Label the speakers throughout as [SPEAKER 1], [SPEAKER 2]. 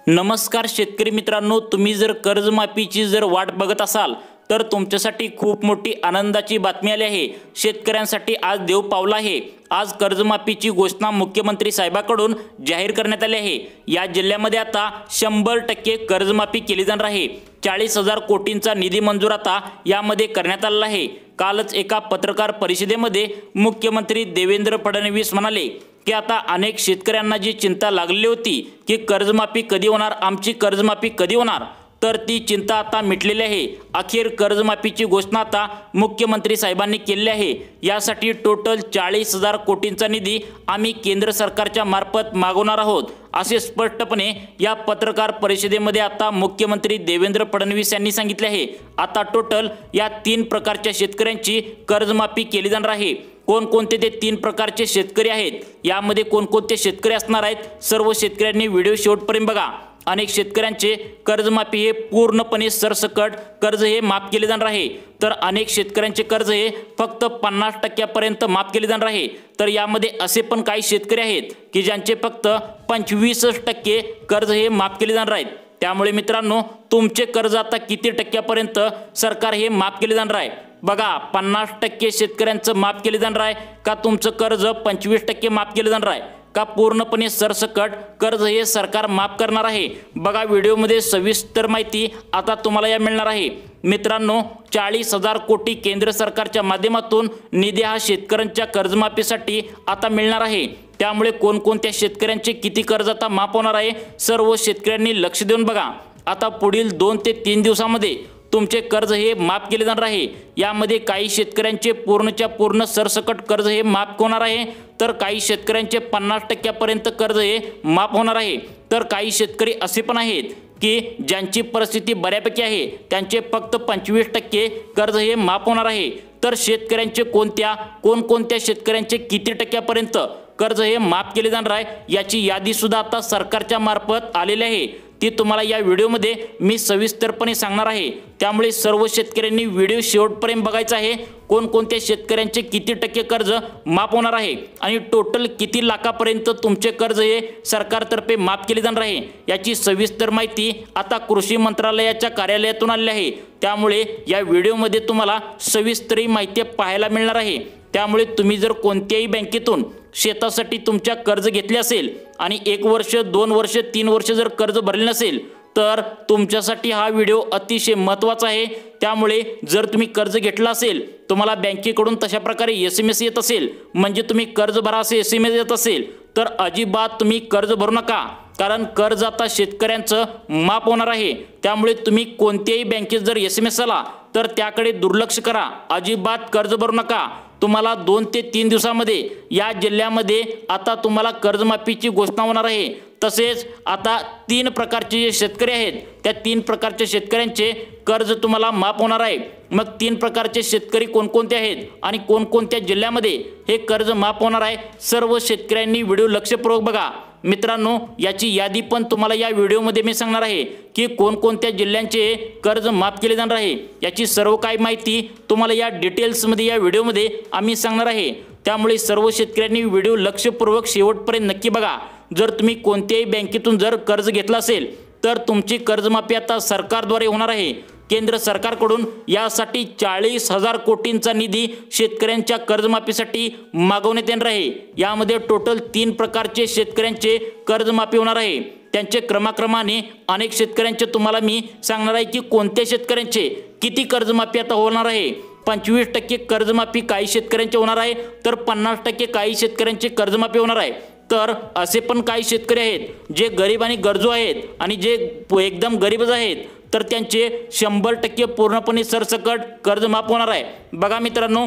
[SPEAKER 1] नमस्कार शेतकरी मित्रांनो, तुम्ही जर कर्जमाफीची वाट बघत असाल तर तुमच्यासाठी खूप मोठी आनंदाची बातमी आली आहे। शेतकऱ्यांसाठी आज देव पावला आहे। आज कर्जमाफीची घोषणा मुख्यमंत्री साहेबांकडून जाहीर करण्यात आली आहे। या जिल्ह्यामध्ये आता 100% कर्जमाफी केली जाणार आहे। 40,000 कोटींचा निधी मंजूर आता यामध्ये करण्यात आला आहे। कालच एका पत्रकार परिषदेमध्ये मुख्यमंत्री देवेंद्र फडणवीस म्हणाले की आता अनेक शेतकऱ्यांना जी चिंता लागली होती की कर्जमाफी कधी होणार, आमची कर्जमाफी कधी होणार, तर ती चिंता आता मिटलेली आहे। अखेर कर्जमाफीची घोषणा आता मुख्यमंत्री साहेबांनी केली आहे। यासाठी टोटल 40,000 कोटींचा निधी आम्ही केंद्र सरकारच्या मार्फत मागवणार आहोत, असे स्पष्टपणे या पत्रकार परिषदेमध्ये आता मुख्यमंत्री देवेंद्र फडणवीस यांनी सांगितले आहे। आता टोटल या 3 प्रकारच्या शेतकऱ्यांची कर्जमाफी केली जाणार आहे। कोणकोणते ते 3 प्रकारचे शेतकरी आहेत, यामध्ये कोणकोणते शेतकरी असणार आहेत, सर्व शेतकऱ्यांनी व्हिडिओ शेवटपर्यंत बघा। अनेक शेतकऱ्यांचे कर्जमाफी हे पूर्णपणे सरसकट कर्ज हे माफ केले जाणार आहे, तर अनेक शेतकऱ्यांचे कर्ज हे फक्त 50% पर्यंत माफ केले जाणार आहे। तर यामध्ये असे पण काही शेतकरी आहेत की ज्यांचे फक्त 25% कर्ज हे माफ केले जाणार आहेत। त्यामुळे मित्रांनो, तुमचे कर्ज आता किती टक्क्यापर्यंत सरकार हे माफ केले जाणार आहे बघा। 50% शेतकऱ्यांचं माफ केले जाणार आहे का तुमचं कर्ज 25% माफ केले जाणार आहे का पूर्णपणे सरसकट कर्ज हे सरकार माफ करणार आहे, बघा व्हिडिओमध्ये सविस्तर माहिती आता तुम्हाला या मिळणार आहे। मित्रांनो, 40,000 कोटी केंद्र सरकारच्या माध्यमातून निधी हा शेतकऱ्यांच्या कर्जमाफीसाठी आता मिळणार आहे। त्यामुळे कोणकोणत्या शेतकऱ्यांचे किती कर्ज आता माफ होणार आहे, सर्व शेतकऱ्यांनी लक्ष देऊन बघा। आता पुढील 2 ते 3 दिवसांमध्ये तुमचे कर्ज हे माफ केले जाणार आहे। यामध्ये काही शेतकऱ्यांचे पूर्णच्या पूर्ण सरसकट कर्ज हे माफ होणार आहे, तर काही शेतकऱ्यांचे 50% पर्यंत कर्ज हे माफ होणार आहे। तर काही शेतकरी असे पण आहेत की ज्यांची परिस्थिती बऱ्यापैकी आहे, त्यांचे फक्त 25% कर्ज हे माफ होणार आहे। तर शेतकऱ्यांचे कोणकोणत्या शेतकऱ्यांचे किती टक्क्यापर्यंत कर्ज हे माफ केले जाणार आहे, याची यादी सुद्धा आता सरकारच्या मार्फत आलेली आहे। ती तुम्हाला या व्हिडिओमध्ये मी सविस्तरपणे सांगणार आहे। त्यामुळे सर्व शेतकऱ्यांनी व्हिडिओ शेवटपर्यंत बघायचा आहे। कोणकोणत्या शेतकऱ्यांचे किती टक्के कर्ज माफ होणार आहे आणि टोटल किती लाखापर्यंत तुमचे कर्ज हे सरकारतर्फे माफ केले जाणार आहे, याची सविस्तर माहिती आता कृषी मंत्रालयाच्या कार्यालयातून आली आहे। त्यामुळे या व्हिडिओमध्ये तुम्हाला सविस्तर माहिती पाहायला मिळणार आहे। त्यामुळे तुम्ही जर कोणत्याही बँकेतून शेतासाठी तुमच्या कर्ज घेतले असेल आणि 1 वर्ष 2 वर्ष 3 वर्ष जर कर्ज भरले नसेल, तर तुमच्यासाठी हा व्हिडिओ अतिशय महत्त्वाचा आहे। त्यामुळे जर तुम्ही कर्ज घेतला असेल, तुम्हाला बँकेकडून तशा प्रकारे SMS येत असेल, म्हणजे तुम्ही कर्ज भरा असे SMS येत असेल, तर अजिबात तुम्ही कर्ज भरू नका, कारण कर्ज आता शेतकऱ्यांचं माफ होणार आहे। त्यामुळे तुम्ही कोणत्याही बँकेत जर SMS आला तर त्याकडे दुर्लक्ष करा, अजिबात कर्ज भरू नका। तुम्हाला 2 ते 3 दिवसांमध्ये या जिल्ह्यामध्ये आता तुम्हाला कर्जमाफीची घोषणा होणार आहे। तसेच आता 3 प्रकारचे जे शेतकरी आहेत, त्या 3 प्रकारच्या शेतकऱ्यांचे कर्ज तुम्हाला माफ होणार आहे। मग 3 प्रकारचे शेतकरी कोणकोणते आहेत आणि कोणकोणत्या जिल्ह्यामध्ये हे कर्ज माफ होणार आहे, सर्व शेतकऱ्यांनी व्हिडिओ लक्षपूर्वक बघा। मित्रांनो, याची यादी पण तुम्हाला या व्हिडिओमध्ये मी सांगणार आहे की कोणकोणत्या जिल्ह्यांचे कर्ज माफ केले जाणार आहे, याची सर्व काही माहिती तुम्हाला या डिटेल्समध्ये या व्हिडिओमध्ये आम्ही सांगणार आहे। त्यामुळे सर्व शेतकऱ्यांनी व्हिडिओ लक्षपूर्वक शेवटपर्यंत नक्की बघा। जर तुम्ही कोणत्याही बँकेतून जर कर्ज घेतला असेल, तर तुमची कर्जमाफी आता सरकारद्वारे होणार आहे। केंद्र सरकारकडून यासाठी 40,000 कोटींचा निधी शेतकऱ्यांच्या कर्जमाफीसाठी मागवण्यात येणार आहे। यामध्ये टोटल 3 प्रकारचे शेतकऱ्यांचे कर्जमाफी होणार आहे। त्यांचे क्रमाक्रमाने अनेक शेतकऱ्यांचे तुम्हाला मी सांगणार आहे की कोणत्या शेतकऱ्यांचे किती कर्जमाफी आता होणार आहे। 25% कर्जमाफी काही शेतकऱ्यांचे होणार आहे, तर 50% काही शेतकऱ्यांचे कर्जमाफी होणार आहे। तर असे पण काही शेतकरी आहेत जे गरीब आणि गरजू आहेत आणि जे एकदम गरीबच आहेत, तर त्यांचे 100% पूर्णपणे सरसकट कर्ज माफ होणार आहे। बघा मित्रांनो,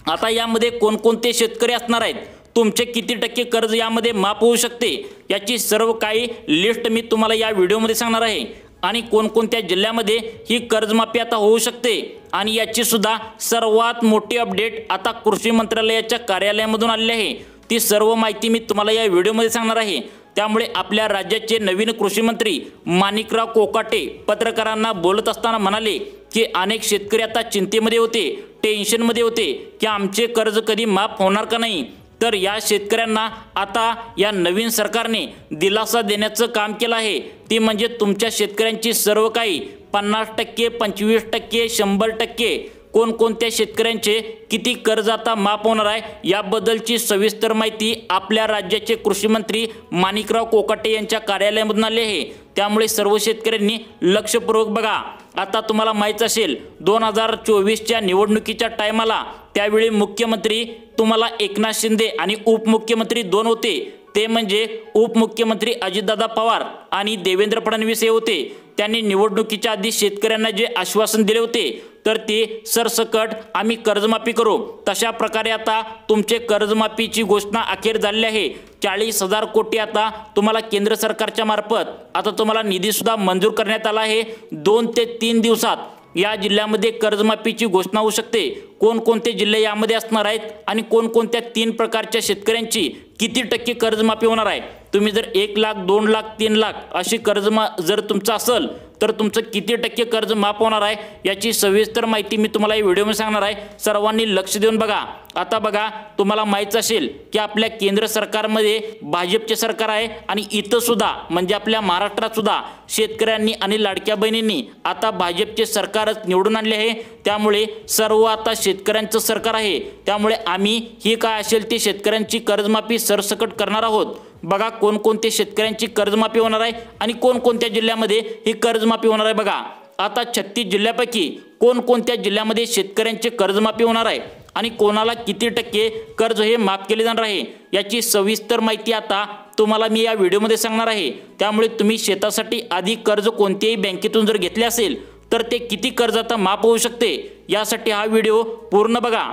[SPEAKER 1] आता यामध्ये कोणकोणते शेतकरी असणार आहेत, तुमचे किती टक्के कर्ज यामध्ये माफ होऊ शकते, याची सर्व काही लिस्ट मी तुम्हाला या व्हिडिओमध्ये सांगणार आहे। आणि कोणकोणत्या जिल्ह्यामध्ये ही कर्जमाफी आता होऊ शकते, आणि याची सुद्धा सर्वात मोठी अपडेट आता कृषी मंत्रालयाच्या कार्यालयामधून आलेली आहे। ती सर्व माहिती मी तुम्हाला या व्हिडिओमध्ये सांगणार आहे। त्यामुळे आपल्या राज्याचे नवीन कृषी मंत्री माणिकराव कोकाटे पत्रकारांना बोलत असताना म्हणाले की अनेक शेतकरी आता चिंतेमध्ये होते, टेन्शनमध्ये होते की आमचे कर्ज कधी माफ होणार का नाही। तर या शेतकऱ्यांना आता या नवीन सरकारने दिलासा देण्याचं काम केलं आहे। ती म्हणजे तुमच्या शेतकऱ्यांची सर्व काही 50%, 25%, 100% कोणकोणत्या शेतकऱ्यांचे किती कर्ज आता माफ होणार आहे याबद्दलची सविस्तर माहिती आपल्या राज्याचे कृषी मंत्री माणिकराव कोकाटे यांच्या कार्यालयामधून आली आहे। त्यामुळे सर्व शेतकऱ्यांनी लक्षपूर्वक बघा। आता तुम्हाला माहित असेल 2024च्या निवडणुकीच्या टायमाला त्यावेळी मुख्यमंत्री तुम्हाला एकनाथ शिंदे आणि उपमुख्यमंत्री दोन होते, ते म्हणजे उपमुख्यमंत्री अजितदादा पवार आणि देवेंद्र फडणवीस हे होते। त्यांनी निवडणुकीच्या आधी शेतकऱ्यांना जे आश्वासन दिले होते तर ते सरसकट आम्ही कर्जमाफी करू। तशा प्रकारे आता तुमचे कर्जमाफीची घोषणा अखेर झाली आहे। 40,000 कोटी आता तुम्हाला केंद्र सरकारच्या मार्फत आता तुम्हाला निधी सुद्धा मंजूर करण्यात आला आहे। 2 ते 3 दिवसात या जिल्ह्यामध्ये कर्जमाफीची घोषणा होऊ शकते। कोणकोणते जिल्हे यामध्ये असणार आहेत आणि कोणकोणत्या 3 प्रकारच्या शेतकऱ्यांची किती टक्के कर्जमाफी होणार आहे। तुम्ही जर 1 लाख, 2 लाख, 3 लाख अशी जर तुमचं असेल तर तुमचं किती टक्के कर्ज माफ होणार आहे याची सविस्तर माहिती मी तुम्हाला या व्हिडिओमध्ये सांगणार आहे। सर्वांनी लक्ष देऊन बघा। आता बघा, तुम्हाला माहित असेल की आपल्या केंद्र सरकारमध्ये भाजपचे सरकार आहे आणि इथं सुद्धा म्हणजे आपल्या महाराष्ट्रात सुद्धा शेतकऱ्यांनी आणि लाडक्या बहिणींनी आता भाजपचे सरकारच निवडून आणले आहे। त्यामुळे सर्व आता शेतकऱ्यांचं सरकार आहे। त्यामुळे आम्ही ही काय असेल ती शेतकऱ्यांची कर्जमाफी सरसकट करणार आहोत। बघा कोणकोणते शेतकऱ्यांची कर्जमाफी होणार आहे आणि कोणकोणत्या जिल्ह्यामध्ये ही कर्जमाफी होणार आहे। बघा आता 36 जिल्ह्यापैकी कोणकोणत्या जिल्ह्यामध्ये शेतकऱ्यांची कर्जमाफी होणार आहे आणि कोणाला किती टक्के कर्ज हे माफ केले जाणार आहे याची सविस्तर माहिती आता तुम्हाला मी या व्हिडिओमध्ये सांगणार आहे। त्यामुळे तुम्ही शेतासाठी आधी कर्ज कोणत्याही बँकेतून जर घेतले असेल तर ते किती कर्ज आता माफ होऊ शकते यासाठी हा व्हिडिओ पूर्ण बघा।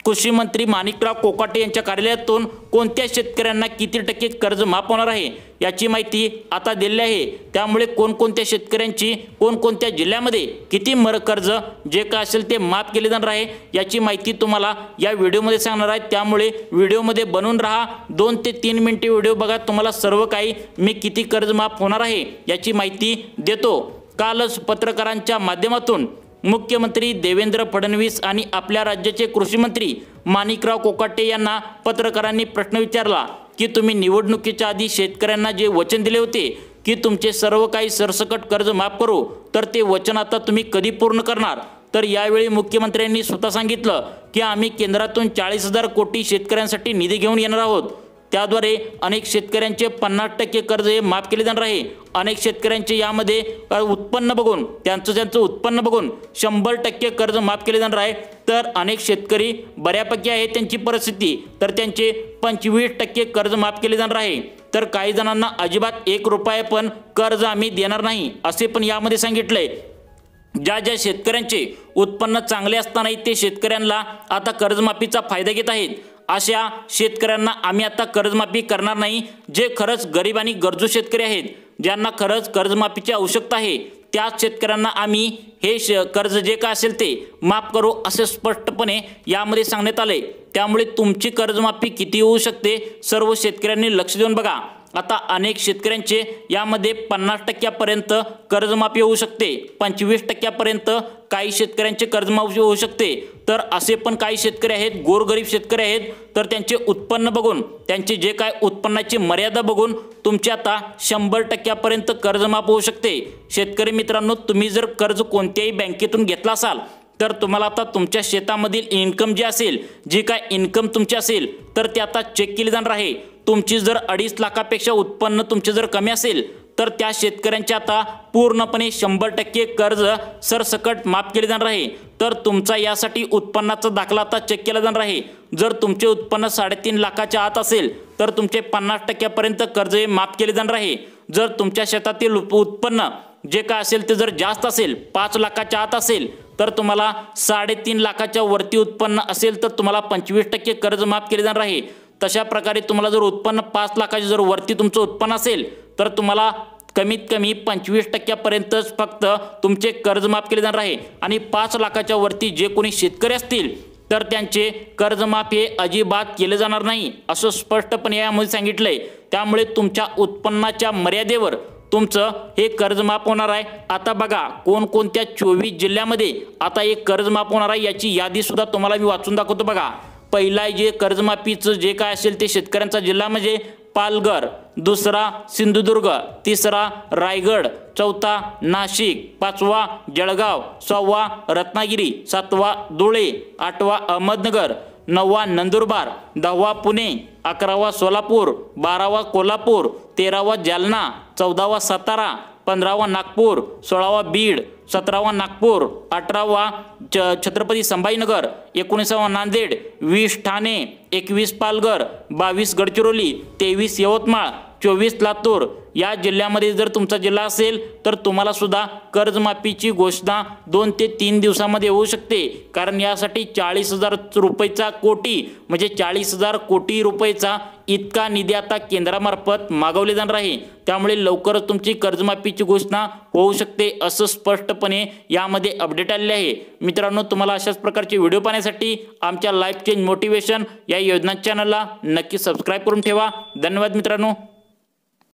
[SPEAKER 1] कृषी मंत्री माणिकराव कोकाटे यांच्या कार्यालयातून कोणत्या शेतकऱ्यांना किती टक्के कर्ज माफ होणार आहे याची माहिती आता दिली आहे। त्यामुळे कोणकोणत्या शेतकऱ्यांची कोणकोणत्या जिल्ह्यामध्ये किती कर्ज जे काय असेल ते माफ केले जाणार आहे याची माहिती तुम्हाला या व्हिडिओमध्ये सांगणार आहे। त्यामुळे व्हिडिओमध्ये बनून राहा। 2 ते 3 मिनिटे व्हिडिओ बघा, तुम्हाला सर्व काही मी किती कर्ज माफ होणार आहे याची माहिती देतो। कालच पत्रकारांच्या माध्यमातून मुख्यमंत्री देवेंद्र फडणवीस आणि आपल्या राज्याचे कृषी मंत्री माणिकराव कोकाटे यांना पत्रकारांनी प्रश्न विचारला की तुम्ही निवडणुकीच्या आधी शेतकऱ्यांना जे वचन दिले होते की तुमचे सर्व काही सरसकट कर्ज माफ करू, तर ते वचन आता तुम्ही कधी पूर्ण करणार। तर यावेळी मुख्यमंत्र्यांनी स्वतः सांगितलं की आम्ही केंद्रातून 40,000 कोटी शेतकऱ्यांसाठी निधी घेऊन येणार आहोत। त्याद्वारे अनेक शेतकऱ्यांचे 50% कर्ज हे माफ केले जाणार आहे। अनेक शेतकऱ्यांचे यामध्ये उत्पन्न बघून त्यांचं उत्पन्न बघून 100% कर्ज माफ केले जाणार आहे। तर अनेक शेतकरी बऱ्यापैकी आहे त्यांची परिस्थिती, तर त्यांचे 25% कर्ज माफ केले जाणार आहे। तर काही जणांना अजिबात 1 रुपया पण कर्ज आम्ही देणार नाही असे पण यामध्ये सांगितलंय। ज्या शेतकऱ्यांचे उत्पन्न चांगले असतानाही ते शेतकऱ्यांना आता कर्जमाफीचा फायदा घेत आहेत अशा शेतकऱ्यांना आम्ही आता कर्जमाफी करणार नाही। जे खरंच गरीब आणि गरजू शेतकरी आहेत, ज्यांना खरंच कर्जमाफीची आवश्यकता आहे, त्याच शेतकऱ्यांना आम्ही हे कर्ज जे काय असेल ते माफ करू असे स्पष्टपणे यामध्ये सांगण्यात आले। त्यामुळे तुमची कर्जमाफी किती होऊ शकते सर्व शेतकऱ्यांनी लक्ष देऊन बघा। आता अनेक शेतकऱ्यांचे यामध्ये 50% पर्यंत कर्जमाफी होऊ शकते, 25% पर्यंत काही शेतकऱ्यांचे कर्जमाफी होऊ शकते। तर असे पण काही शेतकरी आहेत, गोरगरीब शेतकरी आहेत, तर त्यांचे उत्पन्न बघून त्यांचे जे काय उत्पन्नाची मर्यादा बघून तुमचे आता 100% पर्यंत कर्जमाफ होऊ शकते। शेतकरी मित्रांनो, तुम्ही जर कर्ज कोणत्याही बँकेतून घेतला असाल तर तुम्हाला आता तुमच्या शेतामधील इन्कम जी असेल, जी काय इन्कम तुमची असेल तर ते आता चेक केली जाणार आहे। तुमची जर 2.5 लाखापेक्षा उत्पन्न तुमचे जर कमी असेल तर त्या शेतकऱ्यांचे आता पूर्णपणे 100% कर्ज सरसकट माफ केले जाणार आहे। तर तुमचा यासाठी उत्पन्नाचा दाखला आता चेक केला जाणार आहे। जर तुमचे उत्पन्न 3.5 लाखाच्या आत असेल तर तुमचे 50% पर्यंत कर्ज हे माफ केले जाणार आहे। जर तुमच्या शेतातील उत्पन्न जे काय असेल ते जर जास्त असेल, 5 लाखाच्या आत असेल, तर तुम्हाला 3.5 लाखाच्या वरती उत्पन्न असेल तर तुम्हाला 25% कर्ज माफ केले जाणार आहे। तशा प्रकारे तुम्हाला जर उत्पन्न 5 लाखाच्या जर वरती तुमचं उत्पन्न असेल तर तुम्हाला कमीत कमी 25% पर्यंतच फक्त तुमचे कर्ज माफ केले जाणार आहे। आणि 5 लाखाच्या वरती जे कोणी शेतकरी असतील तर त्यांचे कर्जमाफ हे अजिबात केले जाणार नाही असं स्पष्टपणे यामध्ये सांगितलंय। त्यामुळे तुमच्या उत्पन्नाच्या मर्यादेवर तुमचं हे कर्ज माफ होणार आहे। आता बघा कोणकोणत्या 24 जिल्ह्यामध्ये आता एक कर्ज माफ होणार आहे याची यादी सुद्धा तुम्हाला मी वाचून दाखवतो। बघा पहिला जे कर्जमाफीचं जे काय असेल ते शेतकऱ्यांचा जिल्हा म्हणजे पालघर, दुसरा सिंधुदुर्ग, तिसरा रायगड, चौथा नाशिक, पाचवा जळगाव, सहावा रत्नागिरी, सातवा धुळे, आठवा अहमदनगर, नववा नंदुरबार, दहावा पुणे, अकरावा सोलापूर, बारावा कोल्हापूर, तेरावा जालना, चौदावा सातारा, पंधरावा नागपूर, सोळावा बीड, सतरावा नागपूर, अठरावा छत्रपती संभाजीनगर, 19वा नांदेड, 20 ठाणे, 21 पालघर, 22 गडचिरोली, 23 यवतमाळ, 24 लातूर या जिल्ह्यामध्ये जर तुमचा जिल्हा असेल तर तुम्हाला सुद्धा कर्जमाफीची घोषणा 2 ते 3 दिवसामध्ये होऊ शकते, कारण यासाठी 40,000 रुपयेचा कोटी म्हणजे 40,000 कोटी रुपयेचा इतका निधी आता केंद्रामार्फत मागवले जाणार आहे। त्यामुळे लवकरच तुमची कर्जमाफीची घोषणा होऊ शकते असं स्पष्टपणे यामध्ये अपडेट आलेले आहे। मित्रांनो, तुम्हाला अशाच प्रकारचे व्हिडिओ पाहण्यासाठी आमच्या लाईफ चेंज मोटिवेशन या योजना चॅनलला नक्की सबस्क्राईब करून ठेवा। धन्यवाद मित्रांनो।